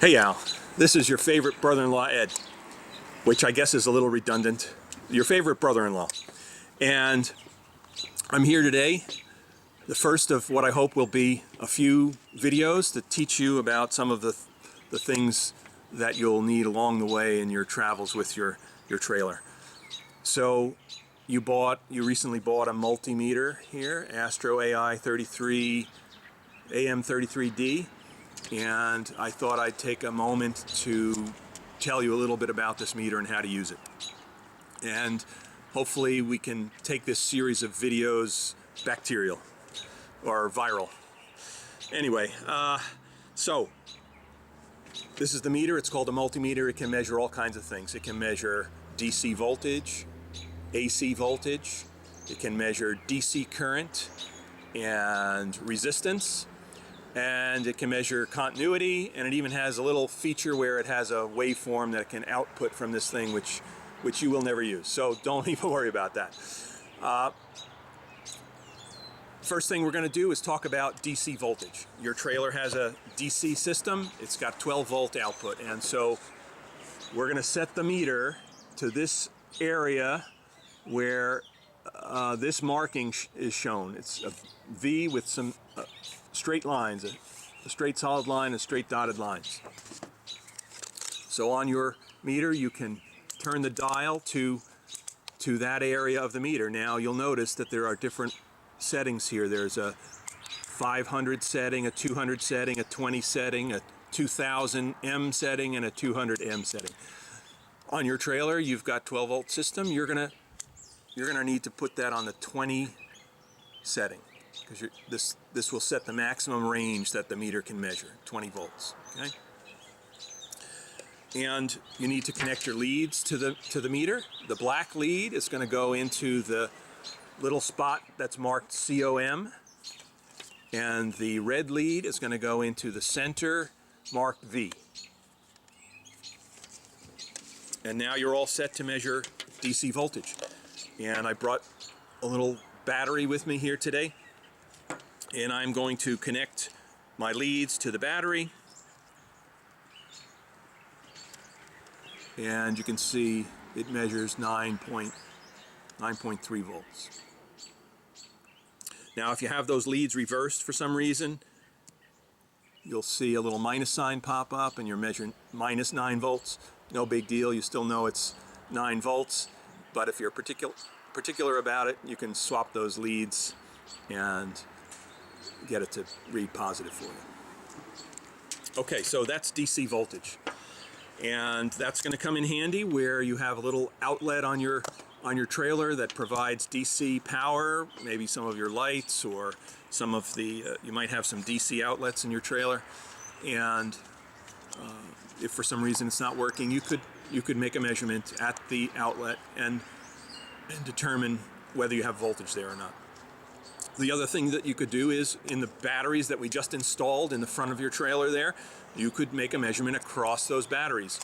Hey Al, this is your favorite brother-in-law Ed, which I guess is a little redundant. Your favorite brother-in-law. And I'm here today, the first of what I hope will be a few videos that teach you about some of the things that you'll need along the way in your travels with your trailer. So you recently bought a multimeter here, Astro AI 33 AM33D. And I thought I'd take a moment to tell you a little bit about this meter and how to use it. And hopefully we can take this series of videos bacterial or viral. Anyway, so this is the meter. It's called a multimeter. It can measure all kinds of things. It can measure DC voltage, AC voltage. It can measure DC current and resistance. And it can measure continuity, and it even has a little feature where it has a waveform that it can output from this thing, which you will never use. So don't even worry about that. First thing we're going to do is talk about DC voltage. Your trailer has a DC system. It's got 12 volt output, and so we're going to set the meter to this area where this marking is shown. It's a V with some straight lines, a straight solid line and straight dotted lines. So on your meter you can turn the dial to that area of the meter. Now you'll notice that there are different settings here. There's a 500 setting, a 200 setting, a 20 setting, a 2000 M setting, and a 200 M setting. On your trailer you've got 12 volt system. You're gonna need to put that on the 20 setting, because this will set the maximum range that the meter can measure, 20 volts. Okay? And you need to connect your leads to the meter. The black lead is going to go into the little spot that's marked COM, and the red lead is going to go into the center marked V. And now you're all set to measure DC voltage. And I brought a little battery with me here today. And I'm going to connect my leads to the battery. And you can see it measures 9.3 volts. Now if you have those leads reversed for some reason, you'll see a little minus sign pop up and you're measuring minus 9 volts. No big deal, you still know it's 9 volts. But if you're particular about it, you can swap those leads and get it to read positive for you. Okay, so that's DC voltage, and that's going to come in handy where you have a little outlet on your trailer that provides DC power, maybe some of your lights, or some of the you might have some DC outlets in your trailer, and if for some reason it's not working, you could make a measurement at the outlet and determine whether you have voltage there or not. The other thing that you could do is, in the batteries that we just installed in the front of your trailer there, you could make a measurement across those batteries.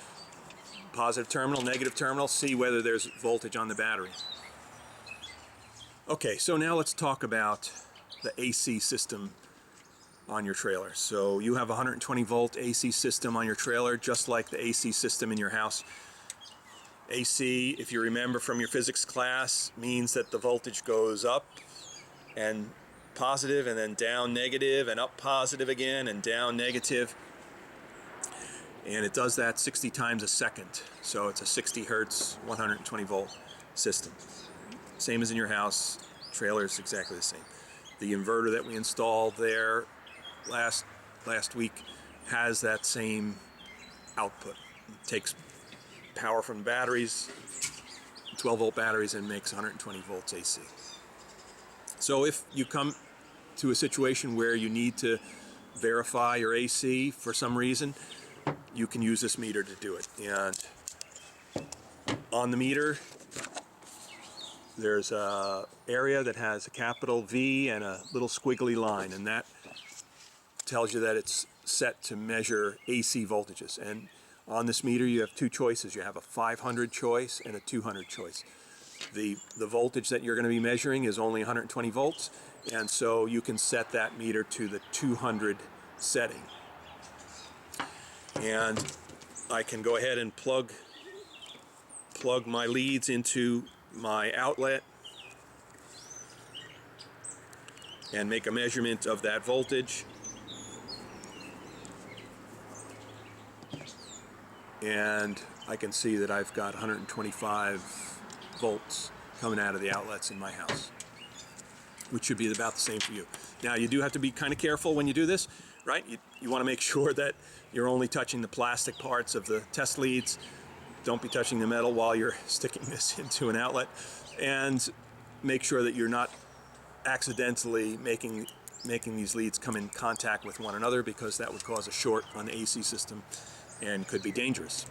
Positive terminal, negative terminal, see whether there's voltage on the battery. Okay, so now let's talk about the AC system on your trailer. So you have a 120 volt AC system on your trailer, just like the AC system in your house. AC, if you remember from your physics class, means that the voltage goes up and positive, and then down negative, and up positive again, and down negative. And it does that 60 times a second. So it's a 60 hertz, 120 volt system. Same as in your house. Trailer is exactly the same. The inverter that we installed there last week has that same output. It takes power from batteries, 12 volt batteries, and makes 120 volts AC. So if you come to a situation where you need to verify your AC for some reason, you can use this meter to do it. And on the meter, there's an area that has a capital V and a little squiggly line, and that tells you that it's set to measure AC voltages. And on this meter you have two choices. You have a 500 choice and a 200 choice. The voltage that you're going to be measuring is only 120 volts, and so you can set that meter to the 200 setting. And I can go ahead and plug my leads into my outlet and make a measurement of that voltage. And I can see that I've got 125 volts coming out of the outlets in my house, which should be about the same for you. Now, you do have to be kind of careful when you do this, right? You want to make sure that you're only touching the plastic parts of the test leads. Don't be touching the metal while you're sticking this into an outlet, and make sure that you're not accidentally making these leads come in contact with one another, because that would cause a short on the AC system and could be dangerous.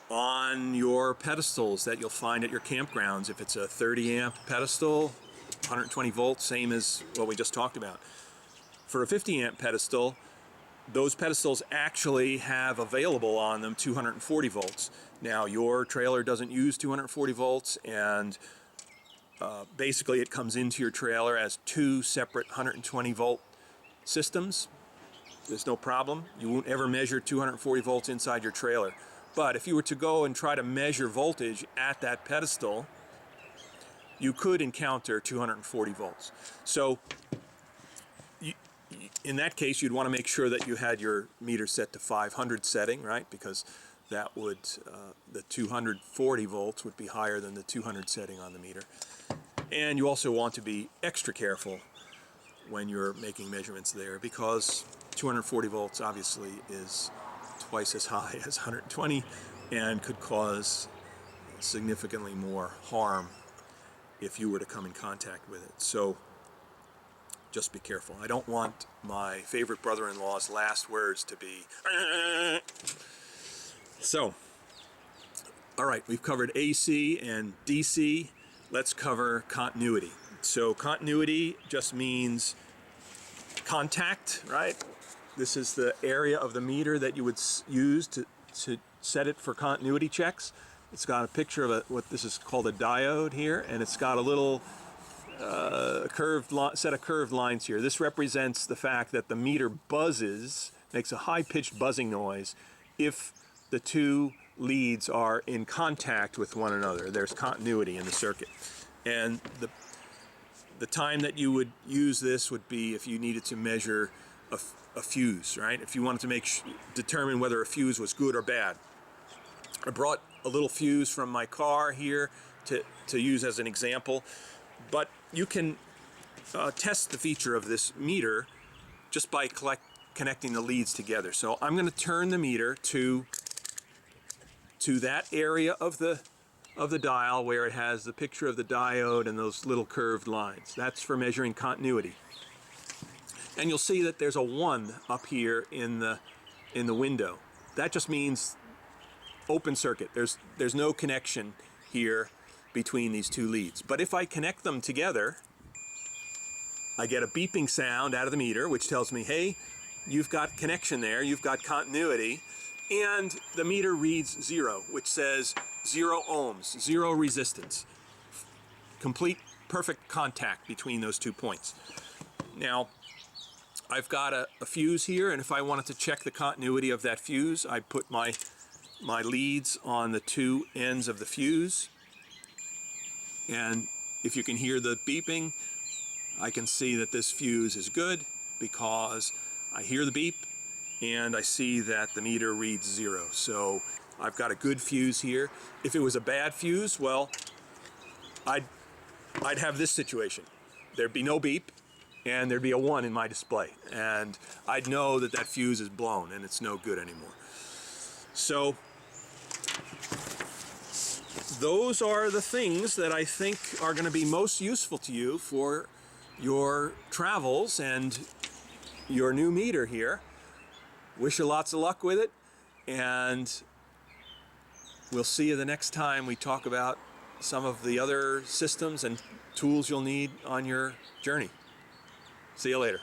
On your pedestals that you'll find at your campgrounds, if it's a 30 amp pedestal, 120 volts, same as what we just talked about. For a 50 amp pedestal, those pedestals actually have available on them 240 volts. Now, your trailer doesn't use 240 volts, and basically it comes into your trailer as two separate 120 volt systems. There's no problem. You won't ever measure 240 volts inside your trailer. But if you were to go and try to measure voltage at that pedestal, you could encounter 240 volts. So in that case, you'd want to make sure that you had your meter set to 500 setting, right? Because that would, the 240 volts would be higher than the 200 setting on the meter. And you also want to be extra careful when you're making measurements there, because 240 volts obviously is twice as high as 120 and could cause significantly more harm if you were to come in contact with it. So just be careful. I don't want my favorite brother-in-law's last words to be So, all right, we've covered AC and DC. Let's cover continuity. So continuity just means contact, right? This is the area of the meter that you would use to set it for continuity checks. It's got a picture of what this is called a diode here, and it's got a little set of curved lines here. This represents the fact that the meter buzzes, makes a high-pitched buzzing noise if the two leads are in contact with one another. There's continuity in the circuit. And the time that you would use this would be if you needed to measure a fuse, right? If you wanted to determine whether a fuse was good or bad. I brought a little fuse from my car here to use as an example, but you can test the feature of this meter just by connecting the leads together. So I'm going to turn the meter to that area of the dial where it has the picture of the diode and those little curved lines. That's for measuring continuity. And you'll see that there's a 1 up here in the window. That just means open circuit. There's no connection here between these two leads. But if I connect them together, I get a beeping sound out of the meter, which tells me, hey, you've got connection there, you've got continuity, and the meter reads 0, which says 0 ohms, 0 resistance. Complete, perfect contact between those 2 points. Now, I've got a fuse here, and if I wanted to check the continuity of that fuse, I put my leads on the 2 ends of the fuse, and if you can hear the beeping, I can see that this fuse is good because I hear the beep and I see that the meter reads 0. So I've got a good fuse here. If it was a bad fuse, well, I'd have this situation. There'd be no beep and there'd be a 1 in my display, and I'd know that that fuse is blown and it's no good anymore. So those are the things that I think are going to be most useful to you for your travels and your new meter here. Wish you lots of luck with it, and we'll see you the next time we talk about some of the other systems and tools you'll need on your journey. See you later.